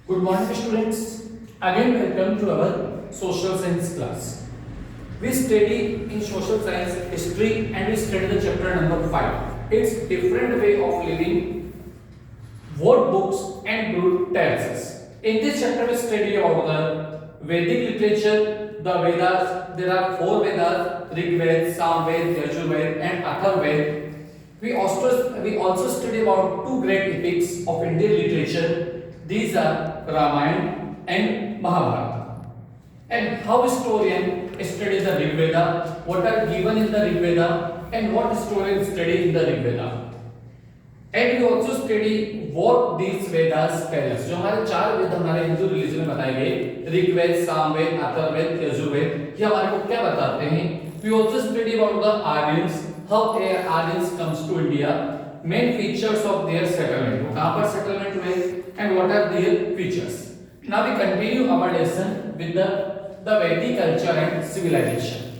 Good morning students. Again welcome to our social science class. We study in social science history and we study the chapter number 5. It's different way of living, what books and Buddha tells us. In this chapter we study about the Vedic literature, the Vedas. There are 4 Vedas: Rig Veda, Sam Veda, Yajur Veda and Atharva Veda. We also study about 2 great epics of Indian literature. These are Ramayana and Mahabharata. And how historian study the Rig Veda, what are given in the Rig Veda, and what historians study in the Rig Veda. And we also study what these Vedas tell us. जो हमारे 4 वेद हमारे Hindu religion में बताए गए, ऋग वेद, साम वेद, अथर्व वेद, यजुर वेद, ये हमारे को क्या बताते हैं? We also study about the Aryans, how Aryans comes to India, main features of their settlement. कहाँ पर settlement हुए and what are their features. Now we continue our lesson with the Vedic culture and civilization.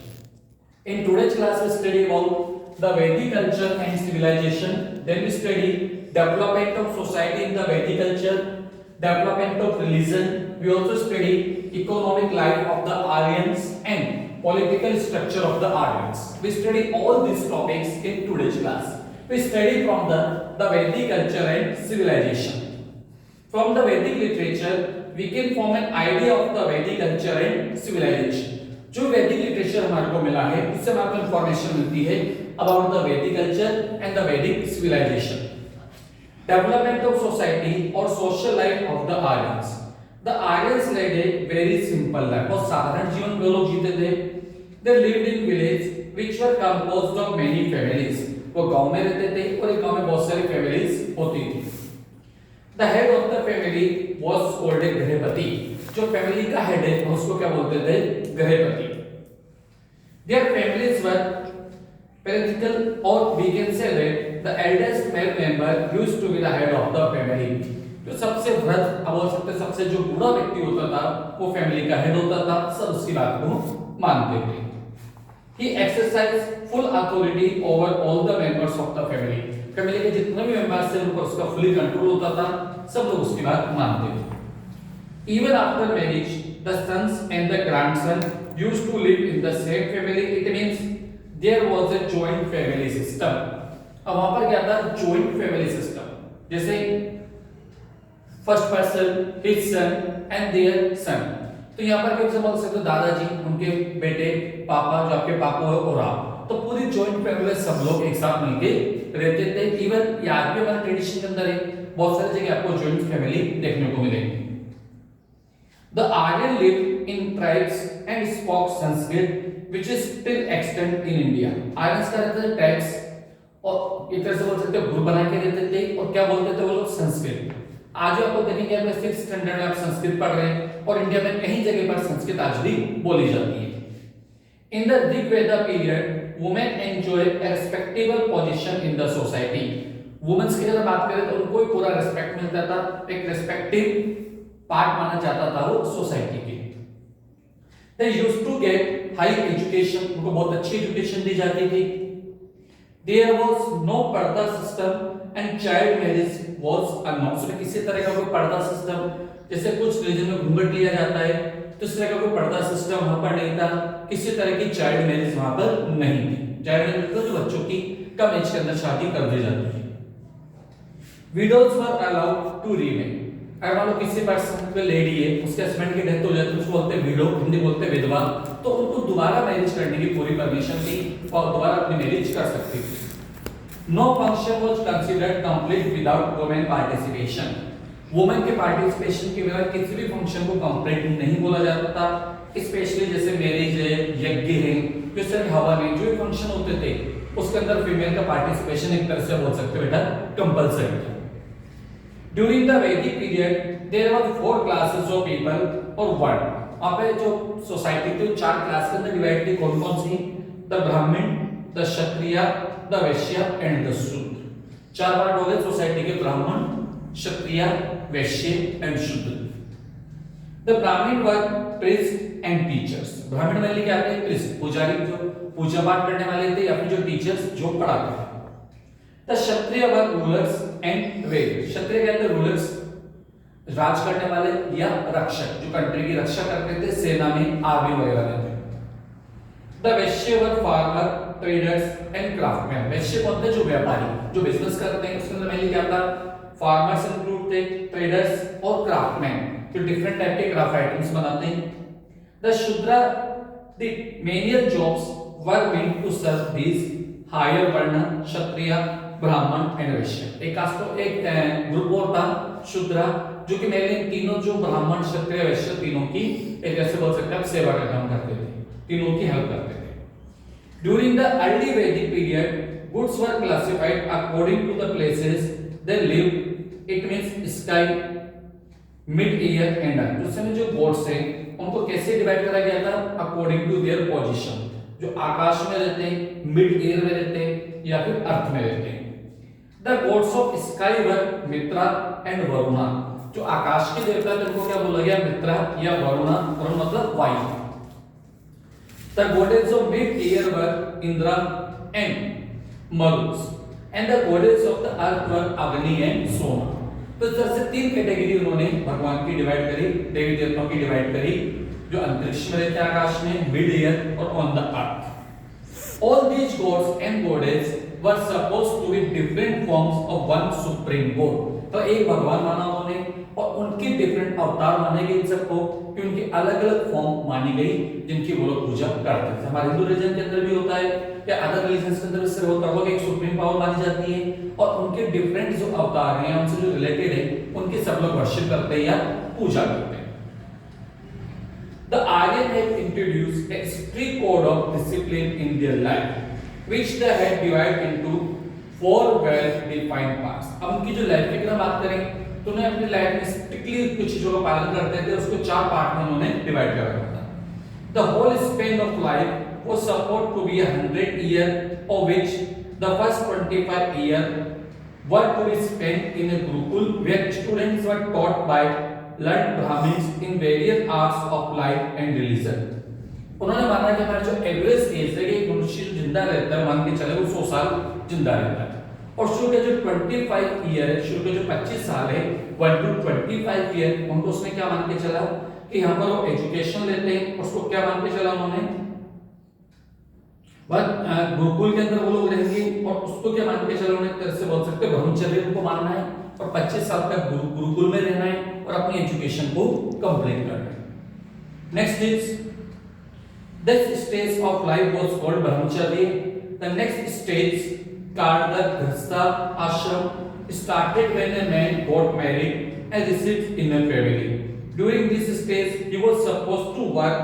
In today's class we study about the Vedic culture and civilization. Then we study development of society in the Vedic culture, development of religion. We also study economic life of the Aryans and political structure of the Aryans. We study all these topics in today's class. We study from the Vedic culture and civilization. From the Vedic literature, we can form an idea of the Vedic culture and civilization. जो वैदिक literature हमारे को मिला है उससे हमारे को information मिलती है अबाउट द वैदिक culture and the Vedic civilization. Development of society और social life of the Aryans. The Aryans led a very simple life. बहुत साधारण जीवन वो लोग जीते थे. They lived in village which were composed of many families. वो गांव में रहते थे और एक गांव में बहुत सारी फैमिलीज होती थी. The head of the family was called a grihapati. जो फैमिली का हेड है उसको क्या बोलते थे? गृहपति. Their families were patriarchal, or we can say that the eldest male member used to be the head of the family. जो सबसे वृद्ध और सबसे जो बूढ़ा व्यक्ति होता था वो फैमिली का हेड होता था. सब उसकी बात को मानते थे. He exercised full authority over all the members of the family. Family के जितने भी मेंबर्स थे उन पर उसका फुली कंट्रोल होता था. सब लोग उसकी बात मानते थे. Even after marriage, the sons and the grandson used to live in the same family. It means there was a joint family system. अब वहां पर क्या था? joint family system. जैसे first person, his son and their son. तो यहाँ पर क्या बोल सकते हो? दादाजी, उनके बेटे, पापा, जो आपके पापा हो और आप. तो पूरी joint family सब लोग एक साथ मिलके रहते थे. इवन ये आज भी हमारे ट्रेडिशन के अंदर है. बहुत सारी जगह आपको joint family देखने को मिलेगी. The Aryan lived in tribes and spoke Sanskrit, which is still extant in India. Aryans का रहते थे tribes और एक तरह से बोल सकते हैं ग्रुप बना के रहते थे और क्या बोलते थे वो लोग? संस्कृत. आज आप देखेंगे आप 6th स्टैंडर्ड में आप संस्कृत पढ़ रहे हैं और इंडिया में कहीं जगह पर संस्कृत आज भी बोली जाती है. In the Rig Veda period, women enjoy a respectable position in the society. Women's की अगर बात करें तो उनको पूरा रिस्पेक्ट मिलता था. एक रिस्पेक्टिव पार्ट माना जाता था वो सोसाइटी के. They used to get high education. उनको बहुत अच्छी एजुकेशन दी जाती थी. There was no पर्दा system and child marriage was unknown. किसी तरह का कोई पर्दा सिस्टम, जैसे कुछ रिलीजन में घूंघट लिया जाता है तो इस तरह का कोई पर्दा सिस्टम वहां पर नहीं था. किसी तरह की चाइल्ड मैरिज वहां पर नहीं थी. चाइल्ड मैरिज तो जो बच्चों की कम एज के अंदर शादी कर दी जाती थी. Widows were allowed to remarry. अगर मान लो किसी पर्सन पे लेडी है उसके हस्बैंड की डेथ हो जाती है उसको बोलते हैं विडो, हिंदी बोलते हैं विधवा. तो उनको दोबारा मैरिज करने की पूरी परमिशन थी और दोबारा अपनी मैरिज कर सकती थी. No function was considered complete without women participation. Women के पार्टिसिपेशन के बिना किसी भी फंक्शन को कंप्लीट नहीं बोला जाता था. स्पेशली जैसे मैरिज है, यज्ञ है, जो सभी हवन है, जो भी फंक्शन होते थे उसके अंदर फीमेल का पार्टिसिपेशन एक तरह से बोल सकते हो बेटा कंपलसरी था. During the Vedic period, there were 4 classes of people or one. वहाँ पे जो सोसाइटी थी 4 क्लास के अंदर डिवाइड थी. कौन कौन सी? द ब्राह्मण, the Kshatriya, the Vysya and the शूद्र. 4 पार्ट हो गए सोसाइटी के: ब्राह्मण, क्षत्रिय, वैश्य एंड शूद्र. द ब्राह्मण वर प्रीस्ट एंड टीचर्स. ब्राह्मण वाले क्या थे? प्रीस्ट, पुजारी, जो पूजा पाठ करने वाले थे, या फिर जो टीचर्स जो पढ़ाते थे. The Kshatriya were rulers and Ved. Kshatriya कहते हैं rulers, राज करने वाले या रक्षक, जो कंट्री की रक्षा करते थे, सेना में आर्मी वगैरह में थे। The Vysya were farmer, traders and craftsman. वैश्य कौन थे? जो व्यापारी, जो बिजनेस करते हैं। उसके अंदर मेनली क्या था? फार्मर्स इंक्लूड थे, ट्रेडर्स और क्राफ्टमैन, जो डिफरेंट टाइप के क्राफ्ट आइटम्स बनाते हैं। The Shudra, the menial jobs were meant to serve these higher वर्ण, क्षत्रिय, ब्राह्मण एंड वैश्य। एक कास्ट, एक ग्रुप और था शूद्रा, जो कि मेनली तीनों, जो ब्राह्मण, क्षत्रिय, वैश्य, तीनों की एक ऐसे बोल सकते हैं सेवा का काम करते थे, तीनों की हेल्प करते थे। During the early Vedic period, goods were classified according to the places they lived. It means sky, mid-air and earth. उस समय जो gods हैं, उनको कैसे डिवाइड करा गया था? According to their position. जो आकाश में रहते हैं, मिड एयर में रहते हैं या फिर अर्थ में रहते हैं। The gods of sky were Mitra and Varuna. जो आकाश के देवता थे उनको क्या बोला गया? मित्रा या वरुणा। वरुण मतलब वायु। The goddess of mid-air were Indra and Marus, and the goddess of the earth were Agni and Soma. तो इस तरह से तीन कैटेगरी उन्होंने भगवान की डिवाइड करी, देवी देवताओं की डिवाइड करी, जो अंतरिक्ष में रहते हैं आकाश में, मिड एयर और on the earth. All these gods and goddess were supposed to be different forms of one supreme god. तो एक भगवान माना उन्होंने और उनकी डिफरेंट अवतार माने गए इन सबको, कि उनकी अलग अलग फॉर्म मानी गई जिनकी वो लोग पूजा करते थे। हमारे हिंदू रिलीजन के अंदर भी होता है या अदर रिलीजन्स के अंदर भी सिर्फ होता होगा कि एक सुप्रीम पावर मानी जाती है और उनके डिफरेंट जो अवतार हैं उनसे जो रिलेटेड है उनकी सब लोग वर्शिप करते हैं या पूजा करते हैं। The Aryan had introduced a strict code of discipline in their life, which they had divided into 4 well-defined parts. अब उनकी जो लाइफ की अगर बात करें तो उन्हें अपनी लाइफ में स्ट्रिक्टली कुछ चीजों का पालन करते थे, उसको 4 पार्ट में उन्होंने डिवाइड कर रखा था। The whole span of life was supposed to be 100 years, of which the first 25 years were to be spent in a Gurukul, where students were taught by learned Brahmins in various arts of life and religion. उन्होंने माना कि हमारा जो average age है कि मनुष्य जिंदा रहता है, मान के चले वो 100 साल जिंदा रहता है, और शुरू के जो 25 ईयर है, शुरू के जो 25 साल है 1 to 25 ईयर, उनको उसने क्या मान के चला कि यहाँ पर वो एजुकेशन लेते हैं। उसको क्या मान के चला उन्होंने? बस गुरुकुल के अंदर वो लोग रहेंगे, और उसको क्या मान के चला उन्होंने? तरह से बोल सकते हैं ब्रह्मचर्य उनको मानना है और 25 साल तक गुरुकुल में रहना है और अपनी एजुकेशन को कंप्लीट करना है। Next is this stage of life was called brahmacharya. The next stage called the Grihastha ashram started when a man got married and received in a family. During this stage, he was supposed to work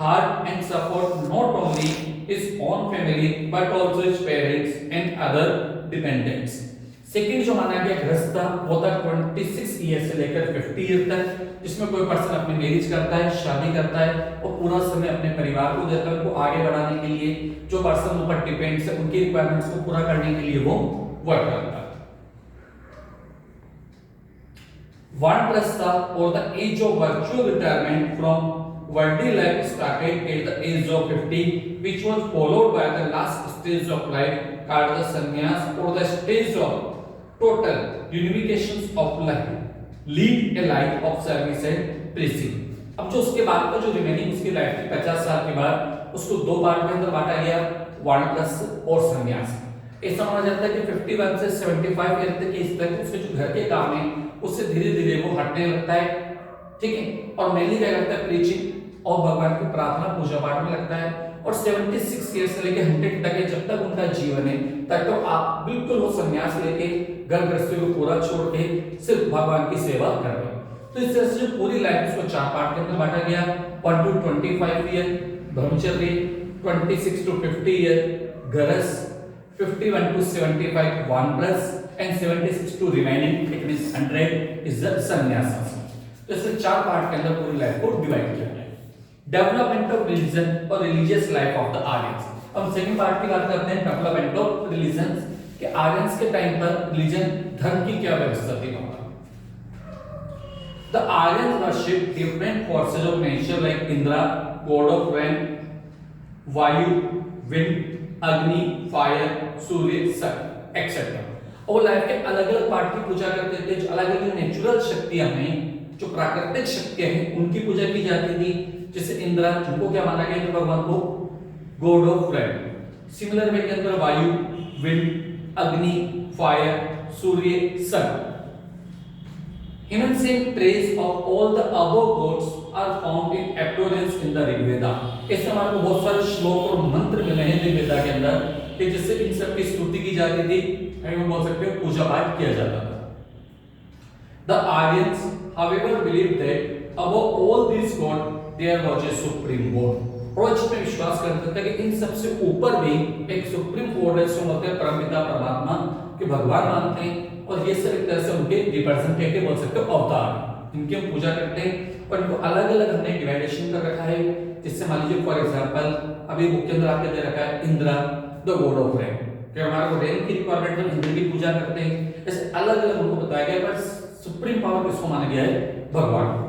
hard and support not only his own family but also his parents and other dependents. Second जो माना गया गृहस्थ वो था 26 year से लेकर 50 year तक, जिसमें कोई पर्सन अपनी मैरिज करता है, शादी करता है और पूरा समय अपने परिवार को देता है, उनको आगे बढ़ाने के लिए, जो पर्सन ऊपर डिपेंड्स है उनकी रिक्वायरमेंट्स को पूरा करने के लिए वो वर्क करता है। वानप्रस्थ और the age of virtual retirement from worldly life started at the age of 50, which was followed by the last stage of life called the sannyas or the stage of total unification of life, lead a life of service and preaching. अब जो उसके बाद का जो remaining उसकी life थी 50 साल के बाद, उसको 2 पार्ट में अंदर बांटा गया, वानप्रस्थ और संन्यास। ऐसा माना जाता है कि 51 से 75 ईयर तक इस तक उसके जो घर के काम है उससे धीरे धीरे वो हटने लगता है, ठीक है, और मेनली क्या करता है? प्रीचिंग और भगवान की प्रार्थना पूजा पाठ में लगता है। और 76 ईयर से लेकर 100 तक है, जब तक उनका जीवन है तब तो आप बिल्कुल वो संन्यास लेके घर गृहस्थी को पूरा छोड़ के सिर्फ भगवान की सेवा कर रहे हैं। तो इस तरह से जो पूरी लाइफ उसको 4 पार्ट के अंदर बांटा गया। 1 to 25 ईयर ब्रह्मचर्य, 26 to 50 ईयर गृहस्थ, 51 to 75 वानप्रस्थ and 76 to remaining it means 100 is the संन्यास। तो इसे 4 पार्ट के अंदर पूरी लाइफ को डिवाइड किया गया। डेवलपमेंट ऑफ रिलीजन और religious life of the Aryans. अब सेकंड पार्ट की बात करते हैं डेवलपमेंट ऑफ रिलीजन कि आर्यंस के टाइम पर रिलीजन धर्म की क्या व्यवस्था थी वहां। The Aryans worship different forces of nature like Indira God of rain, वायु, विंड, अग्नि, फायर, सूर्य, सन एक्सेट्रा। और लाइफ के अलग अलग पार्ट की पूजा करते थे, जो अलग अलग नेचुरल शक्तियां हैं जो प्राकृतिक शक्तियां हैं उनकी पूजा की जाती थी, जैसे इंद्र, जिनको क्या माना गया इंद्र भगवान को god of rain. Similar way के अंदर Vayu, wind, Agni, fire, Surya, sun. Ancient trace of all the above gods are found in appearance in the Rigveda। इससे हमारे को बहुत सारे श्लोक और मंत्र मिले हैं ऋग्वेदा के अंदर कि जिससे इन सब की स्तुति की जाती थी, हम बोल सकते हैं पूजा पाठ किया जाता था। The Aryans, however, believed that above all these gods there was a supreme god। और इसमें विश्वास करते थे कि इन सबसे ऊपर भी एक सुप्रीम गॉड है, जो होते हैं परमपिता परमात्मा के भगवान मानते हैं, और ये सब एक तरह से उनके रिप्रेजेंटेटिव बोल सकते हो, अवतार, इनकी हम पूजा करते हैं। और इनको अलग अलग हमने डिवाइडेशन कर रखा है, जिससे मान लीजिए फॉर एग्जांपल अभी बुक के अंदर आपके दे रखा है Indra the God of rain, कि हमारे को रेन की रिक्वायरमेंट है, इंद्र की पूजा करते हैं। ऐसे अलग अलग उनको बताया गया, पर सुप्रीम पावर किसको माना गया है? भगवान।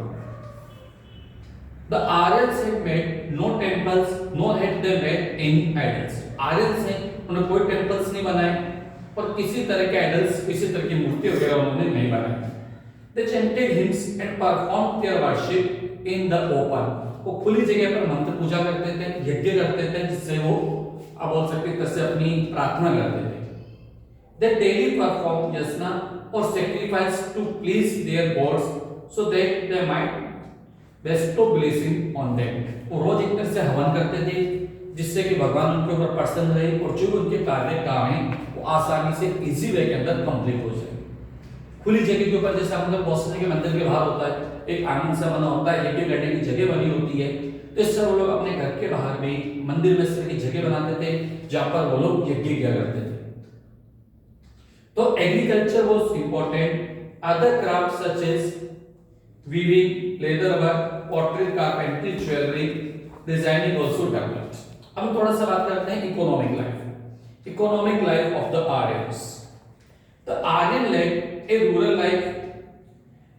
The Aryans have made no temples, nor had they made any idols। Aryans हैं, उन्होंने कोई टेम्पल्स नहीं बनाए और किसी तरह के आइडल्स, किसी तरह की मूर्ति वगैरह उन्होंने नहीं बनाई। They chanted hymns and performed their worship in the open। वो खुली जगह पर मंत्र पूजा करते थे, यज्ञ करते थे, जिससे वो अब बोल सकते हैं से अपनी प्रार्थना करते थे। They daily performed yasna or sacrifice to please their gods so that they might bestow blessing on them। वो रोज एक तरह से हवन करते थे, जिससे कि भगवान उनके ऊपर प्रसन्न रहे और जो भी उनके कार्य काम है वो आसानी से इजी वे के अंदर कंप्लीट हो जाए। खुली जगह के ऊपर, जैसे हम लोग बहुत के मंदिर के बाहर होता है, एक आंगन सा बना होता है, यज्ञ करने की जगह बनी होती है, तो इससे वो लोग अपने घर के बाहर भी मंदिर में इस तरह की जगह बनाते थे जहां पर वो लोग यज्ञ किया करते थे। तो agriculture was important. Other craft such as weaving, leather work, pottery, carpentry, jewellery, designing also developed. अब थोड़ा सा बात करते हैं economic life. Economic life of the Aryans. The Aryan led a rural life.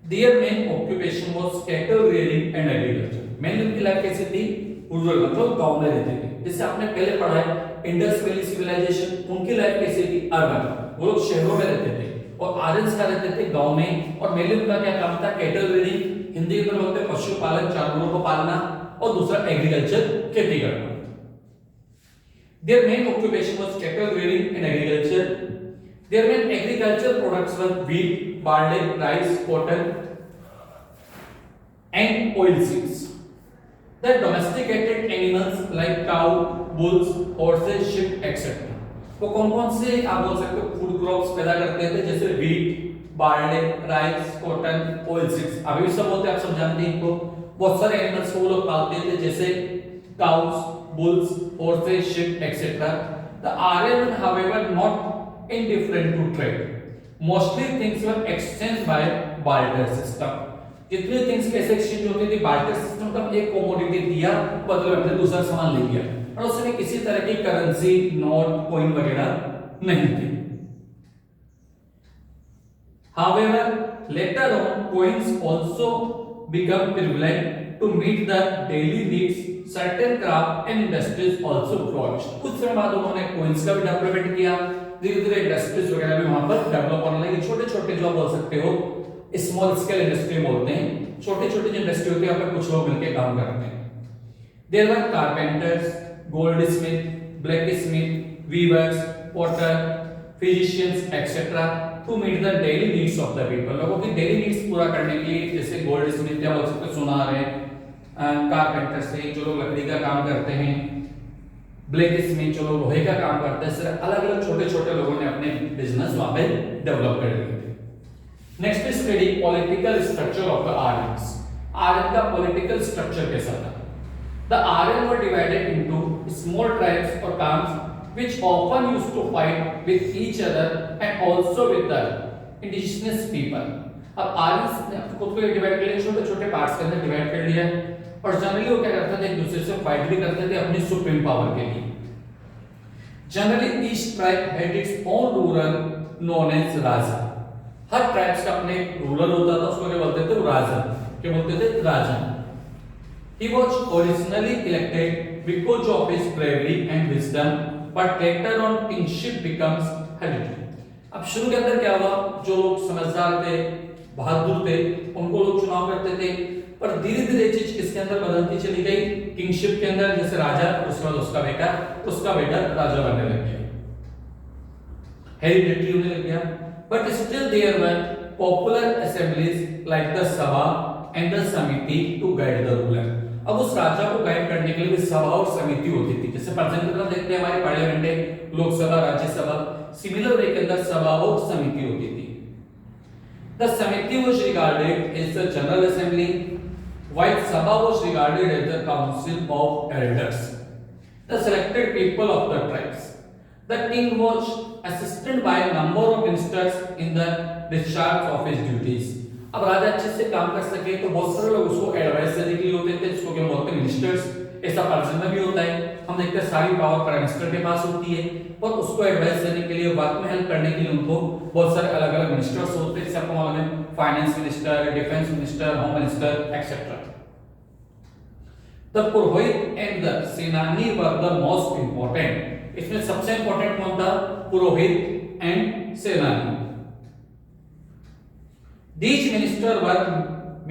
Their main occupation was cattle rearing and agriculture. Main उनकी life कैसी थी? Rural, मतलब गांव में रहते थे। जैसे आपने पहले पढ़ा है इंडस वैली सिविलाइजेशन, उनकी लाइफ कैसी थी? अर्बन, वो लोग शहरों में रहते थे, और आर्यंस का रहते थे गांव में। और मेनली उनका क्या काम था? कैटल रेयरिंग, हिंदी में बोलते हैं पशुपालन, जानवरों को पालना, और दूसरा एग्रीकल्चर, खेती करना। Their main occupation was cattle rearing and agriculture. Their main agricultural products were wheat, barley, rice, cotton, and oilseeds. The domesticated animals like cow, bulls, horses, sheep, etc. वो कौन-कौन से आप बोल सकते हो फूड क्रॉप्स पैदा करते थे? जैसे wheat, barley, rice, cotton, oilseeds। अभी भी सब बोलते हैं, आप सब जानते हैं इनको। बहुत सारे एनिमल्स को वो लोग पालते थे, जैसे cows, bulls, horses, sheep, etc. The Aryan were, however, not indifferent to trade. Mostly things were exchanged by barter system। जितने थिंग्स कैसे एक्सचेंज होती थी? बार्टर सिस्टम का, एक कमोडिटी दिया, बदले में दूसरा सामान ले लिया, और उसमें किसी तरह की करेंसी, नोट, कॉइन वगैरह नहीं थी। However, later on coins also become prevalent to meet the daily needs। Certain craft and industries also flourished। कुछ समय बाद उन्होंने coins का भी डेवलपमेंट किया, धीरे-धीरे इंडस्ट्रीज वगैरह भी वहां पर डेवलप होने लगी। छोटे-छोटे जो बोल सकते हो स्मॉल स्केल इंडस्ट्री बोलते हैं, छोटे-छोटे जो इंडस्ट्री होती है वहां पर कुछ लोग मिलकर काम करते हैं। There were carpenters, goldsmith, blacksmith, weavers, potter, physicians, etc. to meet the daily needs of the people। लोगों की डेली नीड्स पूरा करने के लिए, जैसे गोल्ड स्मिथ या बोल सकते हो सुनार है, कारपेंटर से जो लोग लकड़ी का काम करते हैं, ब्लैक स्मिथ जो लोग लोहे का काम करते हैं, सिर्फ अलग-अलग छोटे-छोटे लोगों ने अपने बिजनेस वहां पे डेवलप कर लिए थे। Next study political structure of the Aryans. Aryan का पॉलिटिकल स्ट्रक्चर कैसा था? The Aryan were divided into small tribes और clans which often used to fight with each other and also with the indigenous people। अब Aryans ने खुद को divide कर लिया, छोटे-छोटे पार्ट्स के अंदर डिवाइड कर लिया, और जनरली वो क्या करते थे? एक दूसरे से फाइट भी करते थे अपनी सुप्रीम पावर के लिए। Generally each tribe had its own ruler known as raja. हर ट्राइब्स का अपने रूलर होता था, उसको क्या बोलते थे? राजा। क्या बोलते थे? राजा। He was originally elected because of his bravery and wisdom, but later on kingship becomes hereditary। अब शुरू के अंदर क्या हुआ? जो लोग समझदार थे, बहादुर थे, उनको लोग चुनाव करते थे। पर धीरे धीरे चीज किसके अंदर बदलती चली गई, किंगशिप के अंदर, जैसे राजा, उसके बाद उसका बेटा राजा बनने लग गया, हेरिडिटरी होने लग गया। But still there were popular assemblies like the sabha and the samiti to guide the ruler. अब उस राजा को गाइड करने के लिए सभा और समिति होती थी, जैसे प्रेजेंट में देखते हैं हमारे पार्लियामेंट है, लोकसभा, राज्यसभा, सिमिलर वे के अंदर सभा और समिति होती थी। The samiti was regarded as the general assembly while sabha was regarded as the council of elders, the selected people of the tribes. The king was assisted by a number of ministers in the discharge of his duties. अब राजा अच्छे से काम कर सके तो बहुत सारे लोग उसको एडवाइस देने के लिए होते थे, जिसको क्या बोलते हैं मिनिस्टर्स। ऐसा पर्सन में भी होता है, हम देखते हैं सारी पावर प्राइम मिनिस्टर के पास होती है, पर उसको एडवाइस देने के लिए, वर्क में हेल्प करने के लिए उनको बहुत सारे अलग अलग मिनिस्टर्स होते हैं, जैसे आपको मालूम है finance minister, defence minister, home minister etcetera. The Purohit and the सेनानी were the most important. इसमें सबसे इंपॉर्टेंट कौन था, पुरोहित एंड सेनानी। These ministers were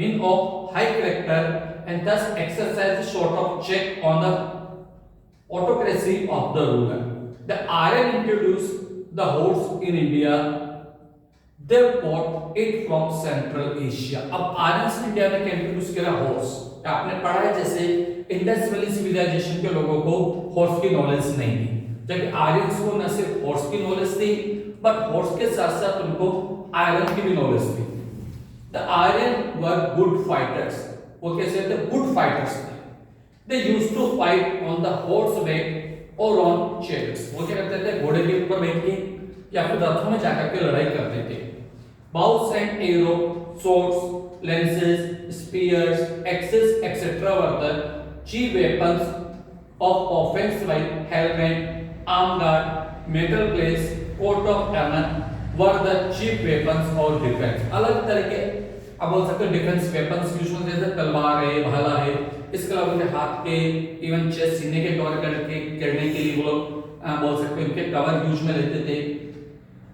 men of high character and thus exercised a sort of check on the autocracy of the ruler. The Aryan introduced the horse in India. They brought it from Central Asia. अब Aryans ने India में introduce किया horse. आपने पढ़ा है जैसे Indus valley civilisation के लोगों को हॉर्स की नॉलेज नहीं थी, जबकि आर्यंस को न सिर्फ हॉर्स की नॉलेज थी, बट हॉर्स के साथ साथ उनको आयरन की भी नॉलेज थी। The Aryan were good fighters, वो कैसे थे, गुड फाइटर्स थे। They used to fight on the horse back और ऑन चैरियट्स। वो क्या करते थे, घोड़े के ऊपर बैठ के या फिर रथों में जाकर के लड़ाई करते थे। Bows and arrow, swords, lances, spears, axes, etc. were the chief weapons of offense, like helmet, arm guard, metal plates, coat of armor were the chief weapons of defense. अलग तरह के अब बोल सकते हैं डिफेंस वेपन्स यूज होते हैं, जैसे तलवार है, भाला है, इसके अलावा उनके हाथ के, इवन चेस्ट, सीने के कवर करके करने के लिए वो लोग बोल सकते हैं उनके कवर यूज में लेते थे।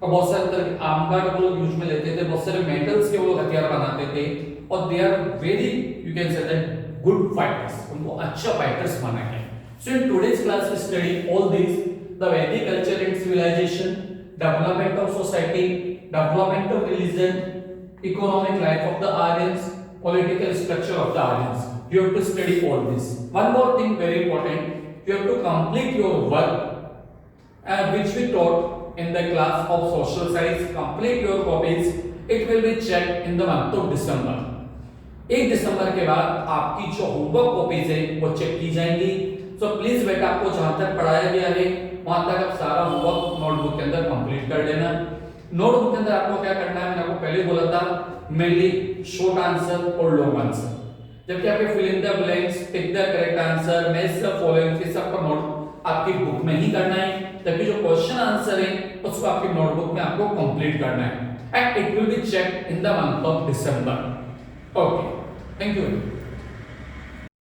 और बहुत सारे तरह के आर्म गार्ड वो लोग यूज में लेते थे, बहुत सारे मेटल्स के वो लोग हथियार बनाते थे, और they are very, you can say that, good fighters, उनको अच्छा फाइटर्स माना गया। So in today's class we study all this, the वैदिक culture and civilisation, development of society, development of religion, economic life of the Aryans, political structure of the Aryans. You have to study all this. One more thing very important, you have to complete your work which we taught in the class of social science. Complete your copies. It will be checked in the month of December. 1 दिसंबर के बाद आपकी जो homework copies है वो check की जाएंगी। So please बेटा, आपको जहां तक पढ़ाया गया है वहां तक आप सारा होमवर्क नोटबुक के अंदर कंप्लीट कर लेना। नोटबुक के अंदर आपको क्या करना है, मैंने आपको पहले बोला था, मेनली शॉर्ट आंसर और लॉन्ग आंसर, जबकि आपके fill in the blanks, tick the correct answer, match the following, ये सब का नोट आपकी बुक में ही करना है, जबकि जो क्वेश्चन आंसर है उसको आपकी नोटबुक में आपको कंप्लीट करना है, and it will be checked in the month of December. Okay, thank you.